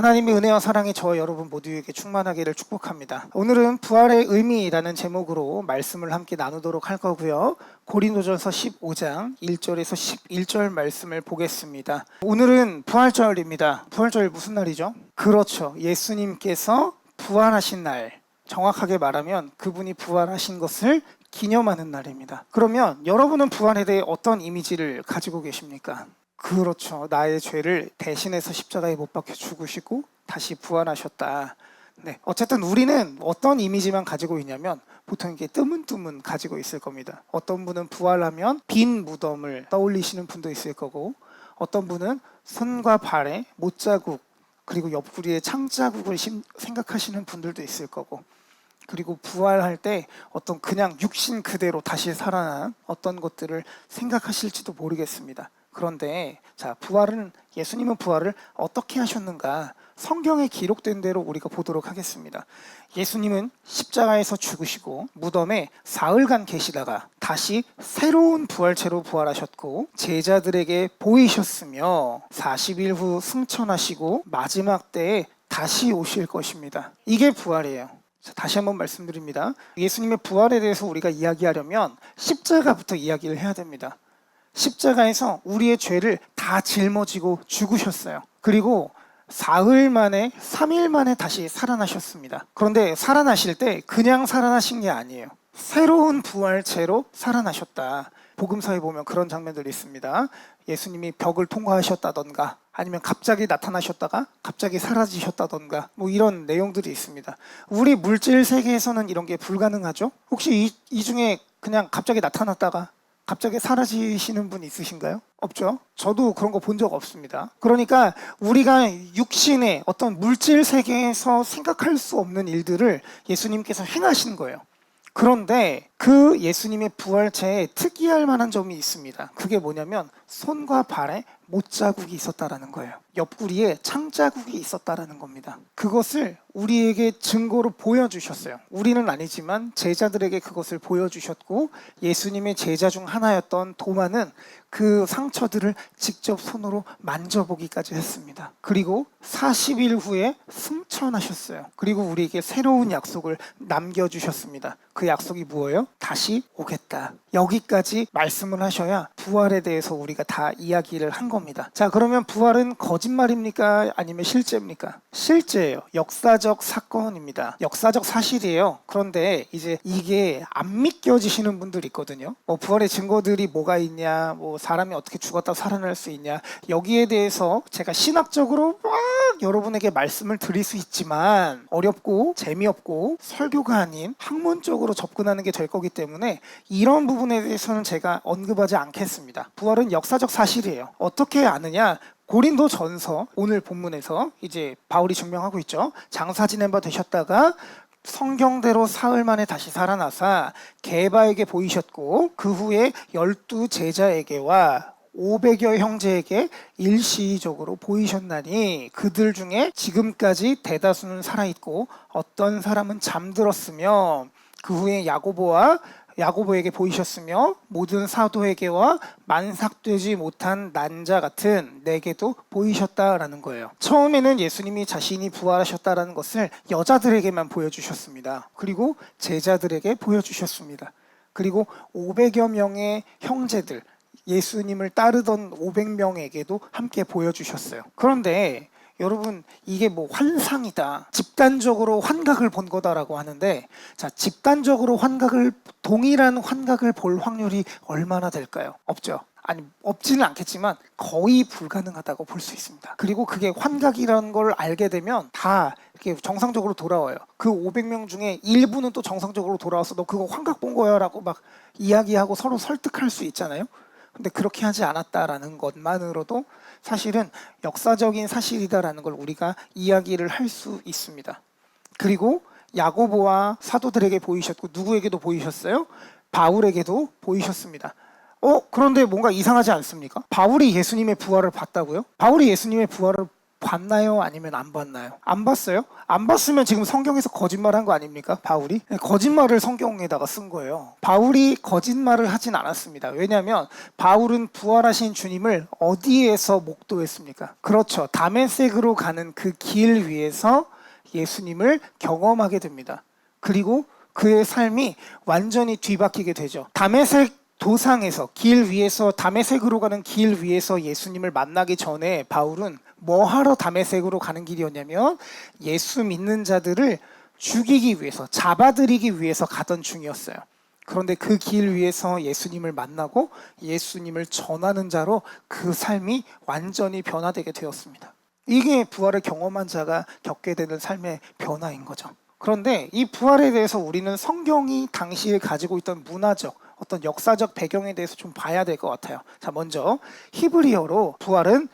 하나님의 은혜와 사랑이 저와 여러분 모두에게 충만하기를 축복합니다. 오늘은 부활의 의미라는 제목으로 말씀을 함께 나누도록 할 거고요. 고린도전서 15장 1절에서 11절 말씀을 보겠습니다. 오늘은 부활절입니다. 부활절 무슨 날이죠? 그렇죠. 예수님께서 부활하신 날, 정확하게 말하면 그분이 부활하신 것을 기념하는 날입니다. 그러면 여러분은 부활에 대해 어떤 이미지를 가지고 계십니까? 그렇죠. 나의 죄를 대신해서 십자가에 못 박혀 죽으시고 다시 부활하셨다. 네. 어쨌든 우리는 어떤 이미지만 가지고 있냐면 보통 이게 뜨문뜨문 가지고 있을 겁니다. 어떤 분은 부활하면 빈 무덤을 떠올리시는 분도 있을 거고, 어떤 분은 손과 발에 못자국 그리고 옆구리에 창자국을 생각하시는 분들도 있을 거고, 그리고 부활할 때 어떤 그냥 육신 그대로 다시 살아난 어떤 것들을 생각하실지도 모르겠습니다. 그런데 자, 예수님은 부활을 어떻게 하셨는가? 성경에 기록된 대로 우리가 보도록 하겠습니다. 예수님은 십자가에서 죽으시고 무덤에 사흘간 계시다가 다시 새로운 부활체로 부활하셨고 제자들에게 보이셨으며 40일 후 승천하시고 마지막 때에 다시 오실 것입니다. 이게 부활이에요. 자, 다시 한번 말씀드립니다. 예수님의 부활에 대해서 우리가 이야기하려면 십자가부터 이야기를 해야 됩니다. 십자가에서 우리의 죄를 다 짊어지고 죽으셨어요. 그리고 3일 만에 다시 살아나셨습니다. 그런데 살아나실 때 그냥 살아나신 게 아니에요. 새로운 부활체로 살아나셨다. 복음서에 보면 그런 장면들이 있습니다. 예수님이 벽을 통과하셨다던가 아니면 갑자기 나타나셨다가 갑자기 사라지셨다던가 뭐 이런 내용들이 있습니다. 우리 물질 세계에서는 이런 게 불가능하죠? 혹시 이 중에 그냥 갑자기 나타났다가 갑자기 사라지시는 분 있으신가요? 없죠? 저도 그런 거 본 적 없습니다. 그러니까 우리가 육신의 어떤 물질 세계에서 생각할 수 없는 일들을 예수님께서 행하신 거예요. 그런데 그 예수님의 부활체에 특이할 만한 점이 있습니다. 그게 뭐냐면 손과 발에 못자국이 있었다라는 거예요. 옆구리에 창자국이 있었다라는 겁니다. 그것을 우리에게 증거로 보여주셨어요. 우리는 아니지만 제자들에게 그것을 보여주셨고, 예수님의 제자 중 하나였던 도마는 그 상처들을 직접 손으로 만져보기까지 했습니다. 그리고 40일 후에 승천하셨어요. 그리고 우리에게 새로운 약속을 남겨주셨습니다. 그 약속이 뭐예요? 다시 오겠다. 여기까지 말씀을 하셔야 부활에 대해서 우리가 다 이야기를 한 겁니다. 자, 그러면 부활은 거짓말입니까? 아니면 실제입니까? 실제예요. 역사적 사건입니다. 역사적 사실이에요. 그런데 이제 이게 안 믿겨지시는 분들이 있거든요. 부활의 증거들이 뭐가 있냐, 사람이 어떻게 죽었다 살아날 수 있냐, 여기에 대해서 제가 신학적으로 막 여러분에게 말씀을 드릴 수 있지만 어렵고 재미없고 설교가 아닌 학문적으로 접근하는 게 될 거기 때문에 이런 부분에 대해서는 제가 언급하지 않겠습니다. 부활은 역사적 사실이에요. 어떻게 아느냐? 고린도전서 오늘 본문에서 이제 바울이 증명하고 있죠. 장사 지낸 바 되셨다가 성경대로 사흘 만에 다시 살아나사 게바에게 보이셨고 그 후에 12 제자에게와 500여 형제에게 일시적으로 보이셨나니 그들 중에 지금까지 대다수는 살아있고 어떤 사람은 잠들었으며 그 후에 야고보에게 보이셨으며 모든 사도에게와 만삭되지 못한 난자 같은 내게도 보이셨다라는 거예요. 처음에는 예수님이 자신이 부활하셨다라는 것을 여자들에게만 보여주셨습니다. 그리고 제자들에게 보여주셨습니다. 그리고 500여 명의 형제들, 예수님을 따르던 500명에게도 함께 보여주셨어요. 그런데 여러분, 이게 환상이다, 집단적으로 환각을 본 거다라고 하는데, 자, 집단적으로 동일한 환각을 볼 확률이 얼마나 될까요? 없죠. 아니, 없지는 않겠지만 거의 불가능하다고 볼 수 있습니다. 그리고 그게 환각이라는 걸 알게 되면 다 이렇게 정상적으로 돌아와요. 그 500명 중에 일부는 또 정상적으로 돌아와서 너 그거 환각 본 거야 라고 막 이야기하고 서로 설득할 수 있잖아요. 근데 그렇게 하지 않았다라는 것만으로도 사실은 역사적인 사실이다라는 걸 우리가 이야기를 할 수 있습니다. 그리고 야고보와 사도들에게 보이셨고 누구에게도 보이셨어요? 바울에게도 보이셨습니다. 그런데 뭔가 이상하지 않습니까? 바울이 예수님의 부활을 봤다고요? 바울이 예수님의 부활을 봤나요? 아니면 안 봤나요? 안 봤어요? 안 봤으면 지금 성경에서 거짓말한 거 아닙니까? 바울이? 거짓말을 성경에다가 쓴 거예요. 바울이 거짓말을 하진 않았습니다. 왜냐하면 바울은 부활하신 주님을 어디에서 목도했습니까? 그렇죠. 다메섹으로 가는 그 길 위에서 예수님을 경험하게 됩니다. 그리고 그의 삶이 완전히 뒤바뀌게 되죠. 다메섹 도상에서 길 위에서 다메섹으로 가는 길 위에서 예수님을 만나기 전에 바울은 뭐 하러 다메섹으로 가는 길이었냐면 예수 믿는 자들을 죽이기 위해서 잡아들이기 위해서 가던 중이었어요. 그런데 그 길 위에서 예수님을 만나고 예수님을 전하는 자로 그 삶이 완전히 변화되게 되었습니다. 이게 부활을 경험한 자가 겪게 되는 삶의 변화인 거죠. 그런데 이 부활에 대해서 우리는 성경이 당시에 가지고 있던 문화적 어떤 역사적 배경에 대해서 좀 봐야 될 것 같아요. 자, 먼저 히브리어로 부활은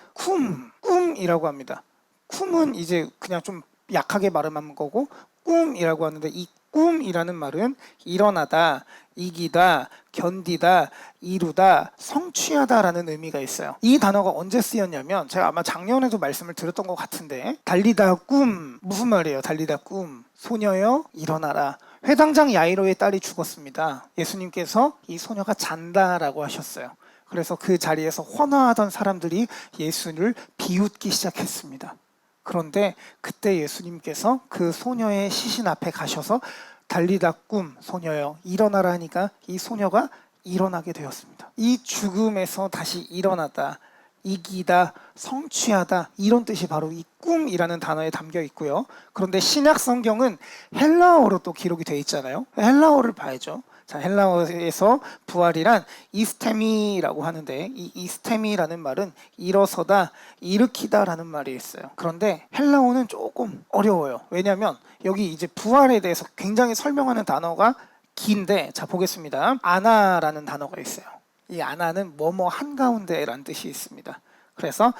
꿈이라고 합니다. 쿰은 이제 그냥 좀 약하게 발음한 거고 꿈이라고 하는데 이 꿈이라는 말은 일어나다, 이기다, 견디다, 이루다, 성취하다라는 의미가 있어요. 이 단어가 언제 쓰였냐면 제가 아마 작년에도 말씀을 드렸던 것 같은데 달리다 꿈 무슨 말이에요? 달리다 꿈 소녀여 일어나라. 회당장 야이로의 딸이 죽었습니다. 예수님께서 이 소녀가 잔다라고 하셨어요. 그래서 그 자리에서 환호하던 사람들이 예수를 비웃기 시작했습니다. 그런데 그때 예수님께서 그 소녀의 시신 앞에 가셔서 달리다 꿈 소녀여 일어나라 하니까 이 소녀가 일어나게 되었습니다. 이 죽음에서 다시 일어나다, 이기다, 성취하다 이런 뜻이 바로 이 꿈이라는 단어에 담겨 있고요. 그런데 신약 성경은 헬라어로 또 기록이 되어 있잖아요. 헬라어를 봐야죠. 자, 헬라어에서 부활이란 이스테미라고 하는데 이 이스테미라는 말은 일어서다, 일으키다라는 말이 있어요. 그런데 헬라어는 조금 어려워요. 왜냐하면 여기 이제 부활에 대해서 굉장히 설명하는 단어가 긴데 자 보겠습니다. 아나라는 단어가 있어요. 이 아나는 뭐뭐 한가운데라는 뜻이 있습니다. 그래서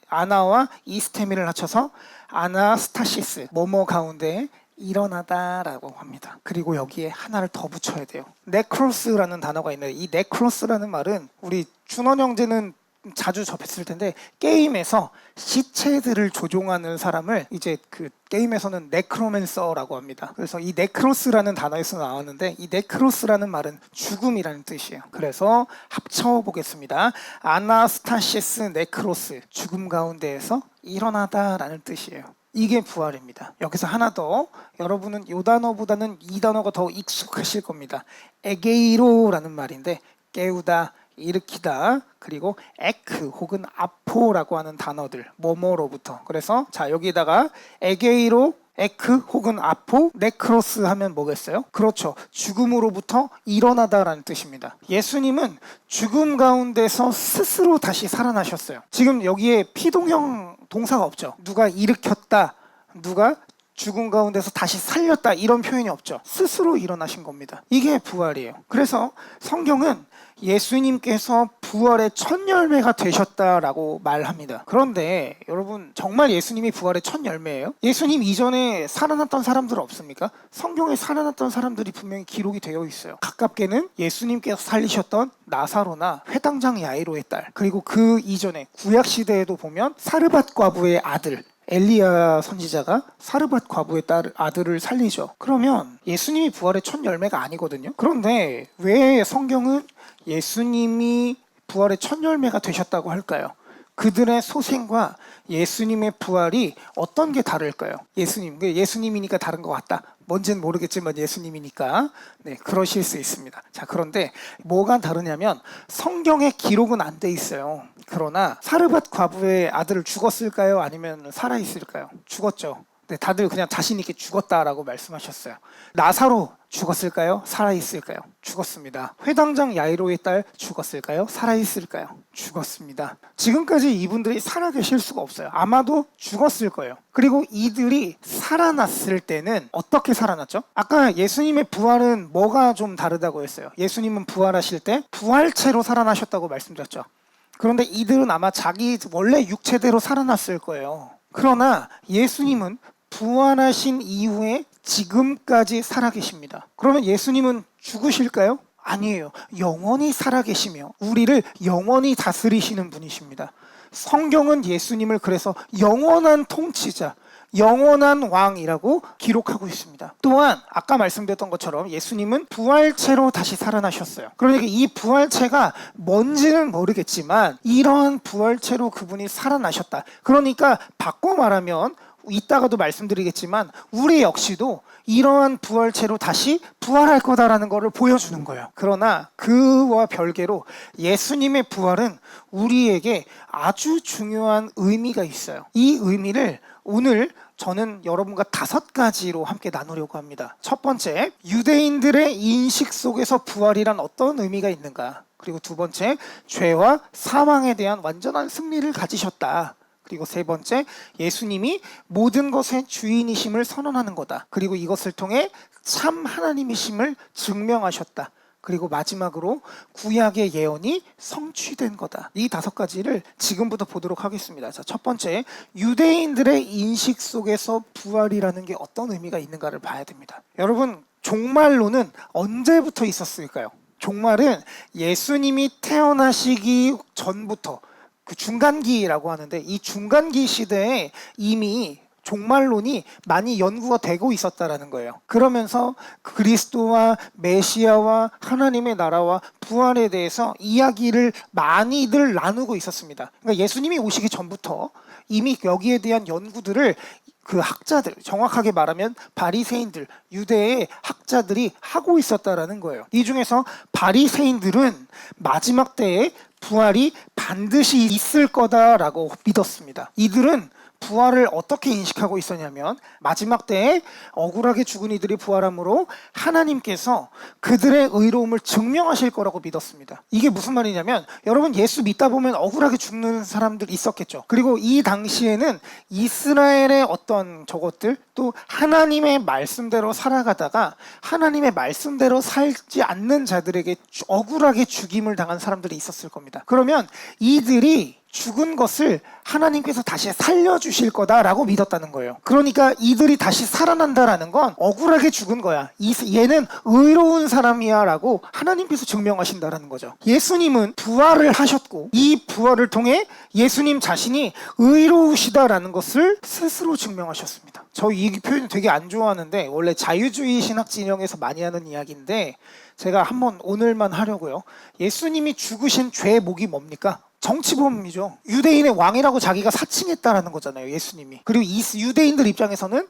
아나와 이스테미를 합쳐서 아나스타시스 뭐뭐 가운데 일어나다라고 합니다. 그리고 여기에 하나를 더 붙여야 돼요. 네크로스라는 단어가 있는데 이 네크로스라는 말은 우리 준원 형제는 자주 접했을 텐데 게임에서 시체들을 조종하는 사람을 이제 그 게임에서는 네크로맨서라고 합니다. 그래서 이 네크로스라는 단어에서 나왔는데 이 네크로스라는 말은 죽음이라는 뜻이에요. 그래서 합쳐보겠습니다. 아나스타시스 네크로스 죽음 가운데에서 일어나다라는 뜻이에요. 이게 부활입니다. 여기서 하나 더 여러분은 이 단어보다는 이 단어가 더 익숙하실 겁니다. 에게이로라는 말인데 깨우다, 일으키다 그리고 에크 혹은 아포라고 하는 단어들 뭐뭐로부터 그래서 자 여기다가 에게이로 에크 혹은 아포 네크로스 하면 뭐겠어요? 그렇죠. 죽음으로부터 일어나다라는 뜻입니다. 예수님은 죽음 가운데서 스스로 다시 살아나셨어요. 지금 여기에 피동형 동사가 없죠. 누가 일으켰다, 누가 죽음 가운데서 다시 살렸다 이런 표현이 없죠. 스스로 일어나신 겁니다. 이게 부활이에요. 그래서 성경은 예수님께서 부활의 첫 열매가 되셨다라고 말합니다. 그런데 여러분 정말 예수님이 부활의 첫 열매예요? 예수님 이전에 살아났던 사람들 없습니까? 성경에 살아났던 사람들이 분명히 기록이 되어 있어요. 가깝게는 예수님께서 살리셨던 나사로나 회당장 야이로의 딸 그리고 그 이전에 구약시대에도 보면 사르밧 과부의 아들 엘리야 선지자가 사르밧 과부의 아들을 살리죠. 그러면 예수님이 부활의 첫 열매가 아니거든요. 그런데 왜 성경은 예수님이 부활의 첫 열매가 되셨다고 할까요? 그들의 소생과 예수님의 부활이 어떤 게 다를까요? 예수님이니까 다른 것 같다. 뭔지는 모르겠지만 예수님이니까 네 그러실 수 있습니다. 자 그런데 뭐가 다르냐면 성경에 기록은 안 돼 있어요. 그러나 사르밧 과부의 아들을 죽었을까요? 아니면 살아있을까요? 죽었죠. 네, 다들 그냥 자신 있게 죽었다라고 말씀하셨어요. 나사로 죽었을까요? 살아있을까요? 죽었습니다. 회당장 야이로의 딸 죽었을까요? 살아있을까요? 죽었습니다. 지금까지 이분들이 살아계실 수가 없어요. 아마도 죽었을 거예요. 그리고 이들이 살아났을 때는 어떻게 살아났죠? 아까 예수님의 부활은 뭐가 좀 다르다고 했어요. 예수님은 부활하실 때 부활체로 살아나셨다고 말씀드렸죠. 그런데 이들은 아마 자기 원래 육체대로 살아났을 거예요. 그러나 예수님은 부활하신 이후에 지금까지 살아계십니다. 그러면 예수님은 죽으실까요? 아니에요. 영원히 살아계시며 우리를 영원히 다스리시는 분이십니다. 성경은 예수님을 그래서 영원한 통치자, 영원한 왕이라고 기록하고 있습니다. 또한 아까 말씀드렸던 것처럼 예수님은 부활체로 다시 살아나셨어요. 그러니까 이 부활체가 뭔지는 모르겠지만 이러한 부활체로 그분이 살아나셨다. 그러니까 바꿔 말하면 이따가도 말씀드리겠지만 우리 역시도 이러한 부활체로 다시 부활할 거다라는 것을 보여주는 거예요. 그러나 그와 별개로 예수님의 부활은 우리에게 아주 중요한 의미가 있어요. 이 의미를 오늘 저는 여러분과 5가지로 함께 나누려고 합니다. 첫 번째, 유대인들의 인식 속에서 부활이란 어떤 의미가 있는가? 그리고 두 번째, 죄와 사망에 대한 완전한 승리를 가지셨다. 그리고 세 번째, 예수님이 모든 것의 주인이심을 선언하는 거다. 그리고 이것을 통해 참 하나님이심을 증명하셨다. 그리고 마지막으로 구약의 예언이 성취된 거다. 이 5가지를 지금부터 보도록 하겠습니다. 자, 첫 번째, 유대인들의 인식 속에서 부활이라는 게 어떤 의미가 있는가를 봐야 됩니다. 여러분, 종말론은 언제부터 있었을까요? 종말은 예수님이 태어나시기 전부터 그 중간기라고 하는데 이 중간기 시대에 이미 종말론이 많이 연구가 되고 있었다라는 거예요. 그러면서 그리스도와 메시아와 하나님의 나라와 부활에 대해서 이야기를 많이들 나누고 있었습니다. 그러니까 예수님이 오시기 전부터 이미 여기에 대한 연구들을 그 학자들, 정확하게 말하면 바리새인들, 유대의 학자들이 하고 있었다라는 거예요. 이 중에서 바리새인들은 마지막 때에 부활이 반드시 있을 거다라고 믿었습니다. 이들은 부활을 어떻게 인식하고 있었냐면 마지막 때에 억울하게 죽은 이들이 부활함으로 하나님께서 그들의 의로움을 증명하실 거라고 믿었습니다. 이게 무슨 말이냐면 여러분 예수 믿다 보면 억울하게 죽는 사람들 있었겠죠. 그리고 이 당시에는 이스라엘의 어떤 저것들 또 하나님의 말씀대로 살아가다가 하나님의 말씀대로 살지 않는 자들에게 억울하게 죽임을 당한 사람들이 있었을 겁니다. 그러면 이들이 죽은 것을 하나님께서 다시 살려주실 거다라고 믿었다는 거예요. 그러니까 이들이 다시 살아난다라는 건 억울하게 죽은 거야. 얘는 의로운 사람이야 라고 하나님께서 증명하신다라는 거죠. 예수님은 부활을 하셨고 이 부활을 통해 예수님 자신이 의로우시다라는 것을 스스로 증명하셨습니다. 저 이 표현 되게 안 좋아하는데 원래 자유주의 신학 진영에서 많이 하는 이야기인데 제가 한번 오늘만 하려고요. 예수님이 죽으신 죄의 목이 뭡니까? 정치범이죠. 유대인의 왕이라고 자기가 사칭했다라는 거잖아요. 예수님이. 그리고 이 유대인들 입장에서는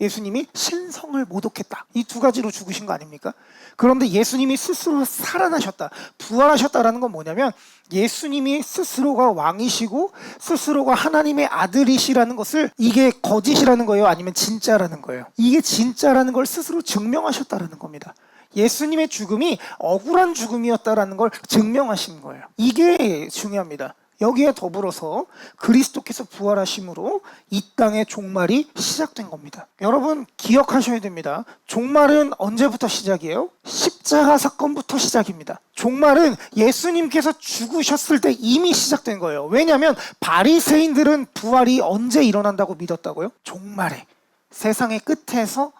예수님이 신성을 모독했다. 이 2가지로 죽으신 거 아닙니까? 그런데 예수님이 스스로 살아나셨다. 부활하셨다라는 건 뭐냐면 예수님이 스스로가 왕이시고 스스로가 하나님의 아들이시라는 것을 이게 거짓이라는 거예요? 아니면 진짜라는 거예요? 이게 진짜라는 걸 스스로 증명하셨다라는 겁니다. 예수님의 죽음이 억울한 죽음이었다라는 걸 증명하신 거예요. 이게 중요합니다. 여기에 더불어서 그리스도께서 부활하심으로 이 땅의 종말이 시작된 겁니다. 여러분 기억하셔야 됩니다. 종말은 언제부터 시작이에요? 십자가 사건부터 시작입니다. 종말은 예수님께서 죽으셨을 때 이미 시작된 거예요. 왜냐하면 바리새인들은 부활이 언제 일어난다고 믿었다고요? 종말에, 세상의 끝에서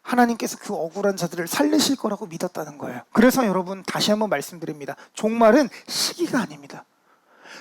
하나님께서 그 억울한 자들을 살리실 거라고 믿었다는 거예요. 그래서 여러분 다시 한번 말씀드립니다. 종말은 시기가 아닙니다.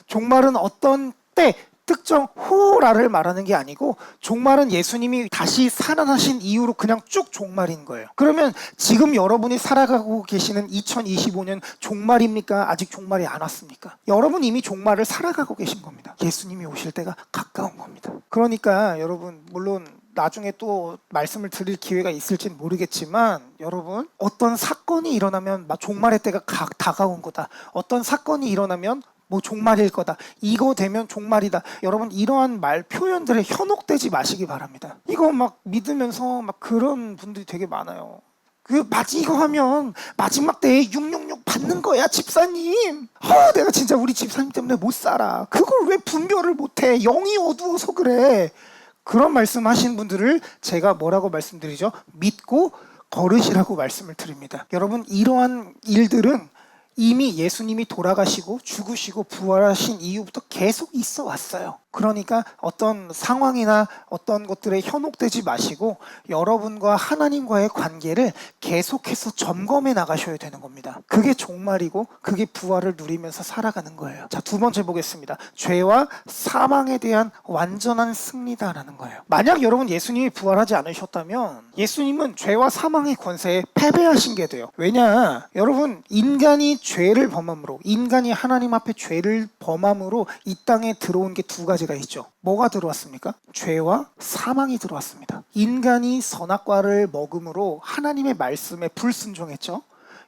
종말은 어떤 때 특정 호라를 말하는 게 아니고 종말은 예수님이 다시 살아나신 이후로 그냥 쭉 종말인 거예요. 그러면 지금 여러분이 살아가고 계시는 2025년 종말입니까? 아직 종말이 안 왔습니까? 여러분 이미 종말을 살아가고 계신 겁니다. 예수님이 오실 때가 가까운 겁니다. 그러니까 여러분 물론 나중에 또 말씀을 드릴 기회가 있을지는 모르겠지만 여러분 어떤 사건이 일어나면 종말의 때가 다가온 거다. 어떤 사건이 일어나면 뭐 종말일 거다. 이거 되면 종말이다. 여러분 이러한 말 표현들에 현혹되지 마시기 바랍니다. 이거 막 믿으면서 막 그런 분들이 되게 많아요. 이거 하면 마지막 때에 666 받는 거야 집사님. 내가 진짜 우리 집사님 때문에 못 살아. 그걸 왜 분별을 못해. 영이 어두워서 그래. 그런 말씀하시는 분들을 제가 뭐라고 말씀드리죠? 믿고 걸으시라고 말씀을 드립니다. 여러분 이러한 일들은 이미 예수님이 돌아가시고 죽으시고 부활하신 이후부터 계속 있어 왔어요. 그러니까 어떤 상황이나 어떤 것들에 현혹되지 마시고 여러분과 하나님과의 관계를 계속해서 점검해 나가셔야 되는 겁니다. 그게 종말이고 그게 부활을 누리면서 살아가는 거예요. 자, 두 번째 보겠습니다. 죄와 사망에 대한 완전한 승리다라는 거예요. 만약 여러분 예수님이 부활하지 않으셨다면 예수님은 죄와 사망의 권세에 패배하신 게 돼요. 왜냐? 여러분, 인간이 죄를 범함으로, 인간이 하나님 앞에 죄를 범함으로 이 땅에 들어온 게 두 가지가 있죠. 뭐가 들어왔습니까? 죄와 사망이 들어왔습니다. 인간이 선악과를 먹음으로 하나님의 말씀에 불순종했죠.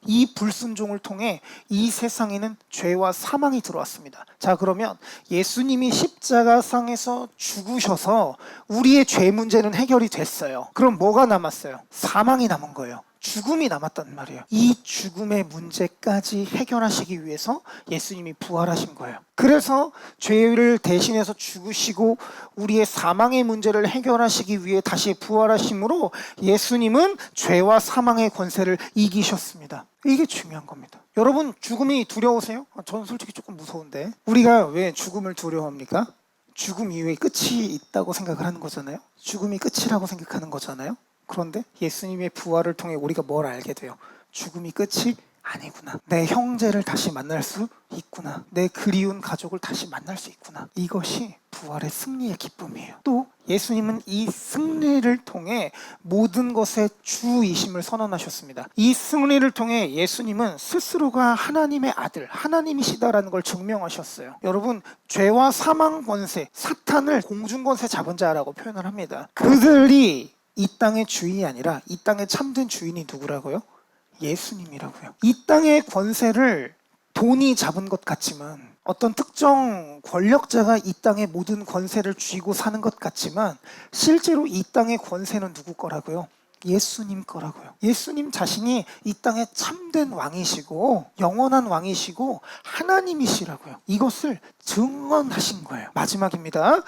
이 불순종을 통해 이 세상에는 죄와 사망이 들어왔습니다. 자, 그러면 예수님이 십자가상에서 죽으셔서 우리의 죄 문제는 해결이 됐어요. 그럼 뭐가 남았어요? 사망이 남은 거예요. 죽음이 남았단 말이에요. 이 죽음의 문제까지 해결하시기 위해서 예수님이 부활하신 거예요. 그래서 죄를 대신해서 죽으시고 우리의 사망의 문제를 해결하시기 위해 다시 부활하심으로 예수님은 죄와 사망의 권세를 이기셨습니다. 이게 중요한 겁니다. 여러분, 죽음이 두려우세요? 저는 솔직히 조금 무서운데. 우리가 왜 죽음을 두려워합니까? 죽음 이후에 끝이 있다고 생각을 하는 거잖아요. 죽음이 끝이라고 생각하는 거잖아요. 그런데 예수님의 부활을 통해 우리가 뭘 알게 돼요? 죽음이 끝이 아니구나. 내 형제를 다시 만날 수 있구나. 내 그리운 가족을 다시 만날 수 있구나. 이것이 부활의 승리의 기쁨이에요. 또 예수님은 이 승리를 통해 모든 것의 주이심을 선언하셨습니다. 이 승리를 통해 예수님은 스스로가 하나님의 아들, 하나님이시다라는 걸 증명하셨어요. 여러분, 죄와 사망 권세, 사탄을 공중 권세 잡은 자라고 표현을 합니다. 그들이 이 땅의 주인이 아니라 이 땅의 참된 주인이 누구라고요? 예수님이라고요. 이 땅의 권세를 돈이 잡은 것 같지만, 어떤 특정 권력자가 이 땅의 모든 권세를 쥐고 사는 것 같지만, 실제로 이 땅의 권세는 누구 거라고요? 예수님 거라고요. 예수님 자신이 이 땅의 참된 왕이시고 영원한 왕이시고 하나님이시라고요. 이것을 증언하신 거예요. 마지막입니다.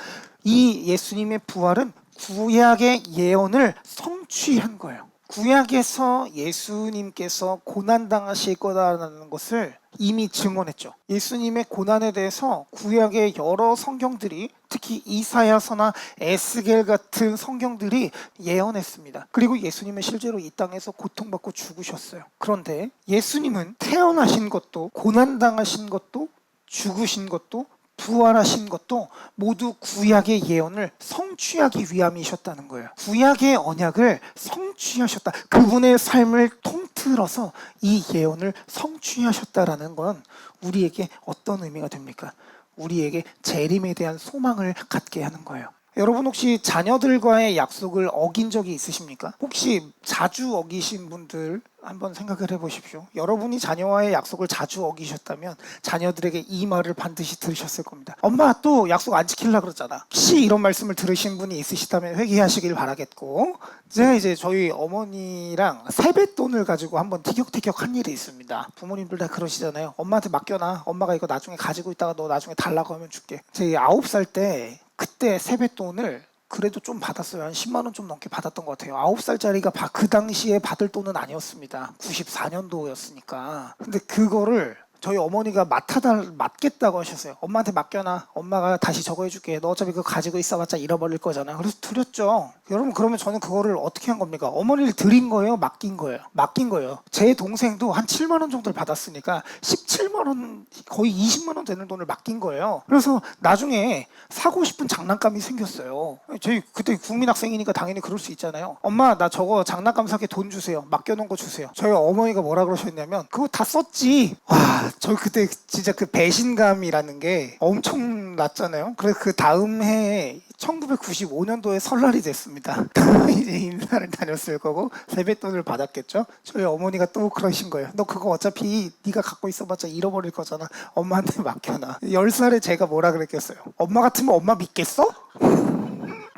이 예수님의 부활은 구약의 예언을 성취한 거예요. 구약에서 예수님께서 고난당하실 거다라는 것을 이미 증언했죠. 예수님의 고난에 대해서 구약의 여러 성경들이, 특히 이사야서나 에스겔 같은 성경들이 예언했습니다. 그리고 예수님은 실제로 이 땅에서 고통받고 죽으셨어요. 그런데 예수님은 태어나신 것도, 고난당하신 것도, 죽으신 것도, 부활하신 것도 모두 구약의 예언을 성취하기 위함이셨다는 거예요. 구약의 언약을 성취하셨다. 그분의 삶을 통틀어서 이 예언을 성취하셨다라는 건 우리에게 어떤 의미가 됩니까? 우리에게 재림에 대한 소망을 갖게 하는 거예요. 여러분, 혹시 자녀들과의 약속을 어긴 적이 있으십니까? 혹시 자주 어기신 분들 한번 생각을 해보십시오. 여러분이 자녀와의 약속을 자주 어기셨다면 자녀들에게 이 말을 반드시 들으셨을 겁니다. 엄마 또 약속 안 지키려고 그러잖아. 혹시 이런 말씀을 들으신 분이 있으시다면 회개하시길 바라겠고, 제가 이제 저희 어머니랑 세뱃돈을 가지고 한번 티격태격한 일이 있습니다. 부모님들 다 그러시잖아요. 엄마한테 맡겨놔. 엄마가 이거 나중에 가지고 있다가 너 나중에 달라고 하면 줄게. 제가 9살 때 그때 세뱃돈을 그래도 좀 받았어요. 한 10만 원 좀 넘게 받았던 것 같아요. 9살짜리가 그 당시에 받을 돈은 아니었습니다. 94년도였으니까. 근데 그거를 저희 어머니가 맡겠다고 하셨어요. 엄마한테 맡겨놔. 엄마가 다시 저거 해줄게. 너 어차피 그거 가지고 있어봤자 잃어버릴 거잖아. 그래서 드렸죠. 여러분, 그러면 저는 그거를 어떻게 한 겁니까? 어머니를 드린 거예요? 맡긴 거예요? 맡긴 거예요. 제 동생도 한 7만 원 정도를 받았으니까 17만 원, 거의 20만 원 되는 돈을 맡긴 거예요. 그래서 나중에 사고 싶은 장난감이 생겼어요. 저희 그때 국민학생이니까 당연히 그럴 수 있잖아요. 엄마, 나 저거 장난감 사게 돈 주세요. 맡겨놓은 거 주세요. 저희 어머니가 뭐라 그러셨냐면, 그거 다 썼지. 와, 저 그때 진짜 그 배신감이라는 게 엄청났잖아요. 그래서 그 다음 해에 1995년도에 설날이 됐습니다. 이제 인사를 다녔을 거고 세뱃돈을 받았겠죠. 저희 어머니가 또 그러신 거예요. 너 그거 어차피 네가 갖고 있어봤자 잃어버릴 거잖아. 엄마한테 맡겨놔. 10살에 제가 뭐라 그랬겠어요? 엄마 같으면 엄마 믿겠어?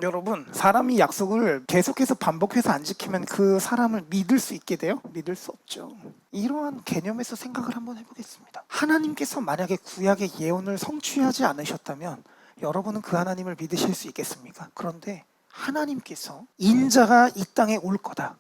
여러분, 사람이 약속을 계속해서 반복해서 안 지키면 그 사람을 믿을 수 있게 돼요? 믿을 수 없죠. 이러한 개념에서 생각을 한번 해보겠습니다. 하나님께서 만약에 구약의 예언을 성취하지 않으셨다면 여러분은 그 하나님을 믿으실 수 있겠습니까? 그런데 하나님께서 인자가 이 땅에 올 거다.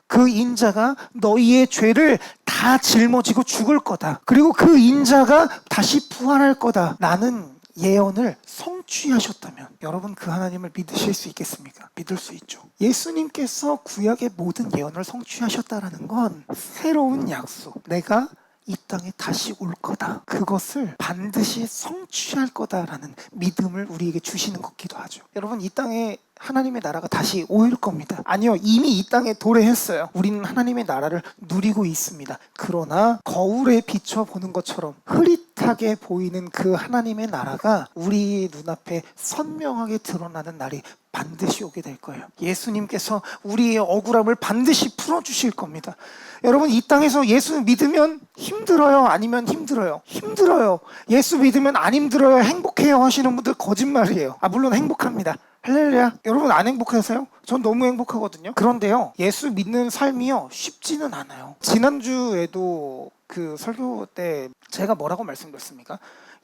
그 인자가 너희의 죄를 다 짊어지고 죽을 거다. 그리고 그 인자가 다시 부활할 거다. 라는 예언을 성취하셨다면 여러분 그 하나님을 믿으실 수 있겠습니까? 믿을 수 있죠. 예수님께서 구약의 모든 예언을 성취하셨다라는 건 새로운 약속, 내가 이 땅에 다시 올 거다, 그것을 반드시 성취할 거다라는 믿음을 우리에게 주시는 것기도 하죠. 여러분, 이 땅에 하나님의 나라가 다시 올 겁니다. 아니요, 이미 이 땅에 도래했어요. 우리는 하나님의 나라를 누리고 있습니다. 그러나 거울에 비춰보는 것처럼 흐릿하게 보이는 그 하나님의 나라가 우리 눈앞에 선명하게 드러나는 날이 반드시 오게 될 거예요. 예수님께서 우리의 억울함을 반드시 풀어주실 겁니다. 여러분, 이 땅에서 예수 믿으면 힘들어요? 아니면 힘들어요? 힘들어요. 예수 믿으면 안 힘들어요? 행복해요? 하시는 분들 거짓말이에요. 물론 행복합니다. 할렐루야. 여러분 안 행복하세요? 전 너무 행복하거든요. 그런데요, 예수 믿는 삶이요 쉽지는 않아요. 지난주에도 그 설교 때 제가 뭐라고 말씀드렸습니까?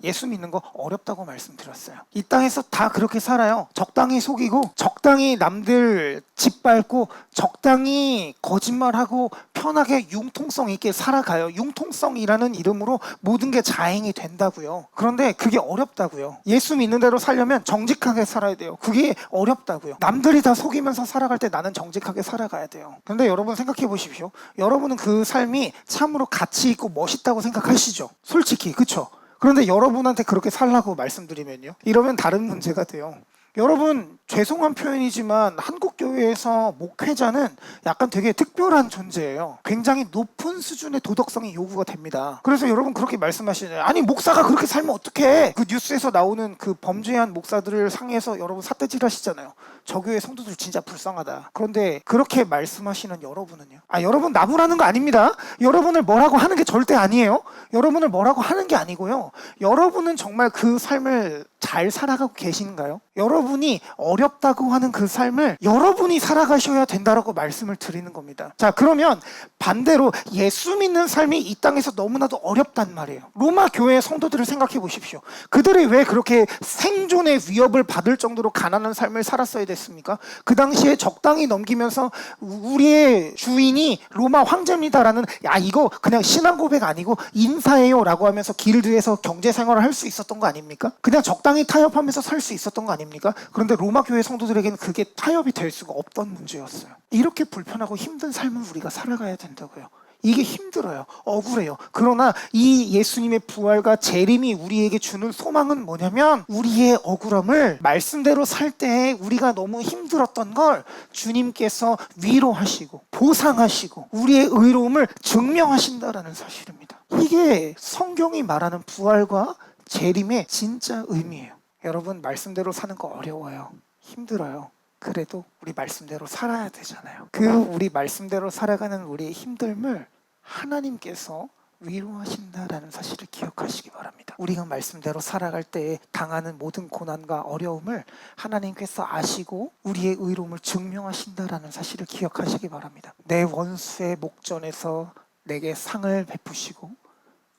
예수 믿는 거 어렵다고 말씀드렸어요. 이 땅에서 다 그렇게 살아요. 적당히 속이고, 적당히 남들 짓밟고, 적당히 거짓말하고, 편하게 융통성 있게 살아가요. 융통성이라는 이름으로 모든 게 자행이 된다고요. 그런데 그게 어렵다고요. 예수 믿는 대로 살려면 정직하게 살아야 돼요. 그게 어렵다고요. 남들이 다 속이면서 살아갈 때 나는 정직하게 살아가야 돼요. 그런데 여러분 생각해 보십시오. 여러분은 그 삶이 참으로 가치 있고 멋있다고 생각하시죠? 솔직히, 그쵸? 그런데 여러분한테 그렇게 살라고 말씀드리면요, 이러면 다른 문제가 돼요. 여러분, 죄송한 표현이지만 한국교회에서 목회자는 약간 되게 특별한 존재예요. 굉장히 높은 수준의 도덕성이 요구가 됩니다. 그래서 여러분 그렇게 말씀하시잖아요. 아니, 목사가 그렇게 살면 어떡해? 그 뉴스에서 나오는 그 범죄한 목사들을 상해서 여러분 삿대질 하시잖아요. 저 교회 성도들 진짜 불쌍하다. 그런데 그렇게 말씀하시는 여러분은요, 여러분 나무라는 거 아닙니다. 여러분을 뭐라고 하는 게 절대 아니에요. 여러분을 뭐라고 하는 게 아니고요, 여러분은 정말 그 삶을 잘 살아가고 계신가요? 여러분이 어렵다고 하는 그 삶을 여러분이 살아가셔야 된다라고 말씀을 드리는 겁니다. 자, 그러면 반대로 예수 믿는 삶이 이 땅에서 너무나도 어렵단 말이에요. 로마 교회 성도들을 생각해 보십시오. 그들이 왜 그렇게 생존의 위협을 받을 정도로 가난한 삶을 살았어야 됐습니까? 그 당시에 적당히 넘기면서 우리의 주인이 로마 황제입니다라는, 이거 그냥 신앙 고백 아니고 인사예요 라고 하면서 길드에서 경제 생활을 할 수 있었던 거 아닙니까? 그냥 적당히 타협하면서 살 수 있었던 거 아닙니까? 그런데 로마 교회 성도들에게는 그게 타협이 될 수가 없던 문제였어요. 이렇게 불편하고 힘든 삶을 우리가 살아가야 된다고요. 이게 힘들어요. 억울해요. 그러나 이 예수님의 부활과 재림이 우리에게 주는 소망은 뭐냐면, 우리의 억울함을 말씀대로 살 때 우리가 너무 힘들었던 걸 주님께서 위로하시고 보상하시고 우리의 의로움을 증명하신다라는 사실입니다. 이게 성경이 말하는 부활과 재림의 진짜 의미예요. 여러분, 말씀대로 사는 거 어려워요. 힘들어요. 그래도 우리 말씀대로 살아야 되잖아요. 그 우리 말씀대로 살아가는 우리의 힘듦을 하나님께서 위로하신다라는 사실을 기억하시기 바랍니다. 우리가 말씀대로 살아갈 때 당하는 모든 고난과 어려움을 하나님께서 아시고 우리의 의로움을 증명하신다라는 사실을 기억하시기 바랍니다. 내 원수의 목전에서 내게 상을 베푸시고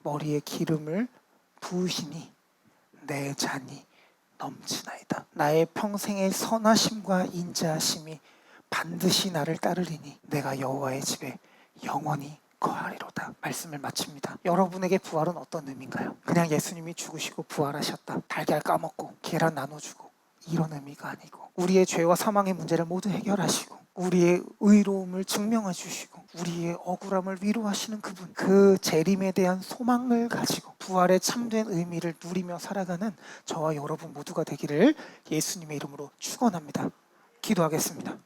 머리에 기름을 부으시니 내 잔이 넘치나이다. 나의 평생의 선하심과 인자하심이 반드시 나를 따르리니 내가 여호와의 집에 영원히 거하리로다. 말씀을 마칩니다. 여러분에게 부활은 어떤 의미인가요? 그냥 예수님이 죽으시고 부활하셨다, 달걀 까먹고 계란 나눠주고, 이런 의미가 아니고, 우리의 죄와 사망의 문제를 모두 해결하시고 우리의 의로움을 증명해 주시고 우리의 억울함을 위로하시는 그분, 그 재림에 대한 소망을 가지고 부활의 참된 의미를 누리며 살아가는 저와 여러분 모두가 되기를 예수님의 이름으로 축원합니다. 기도하겠습니다.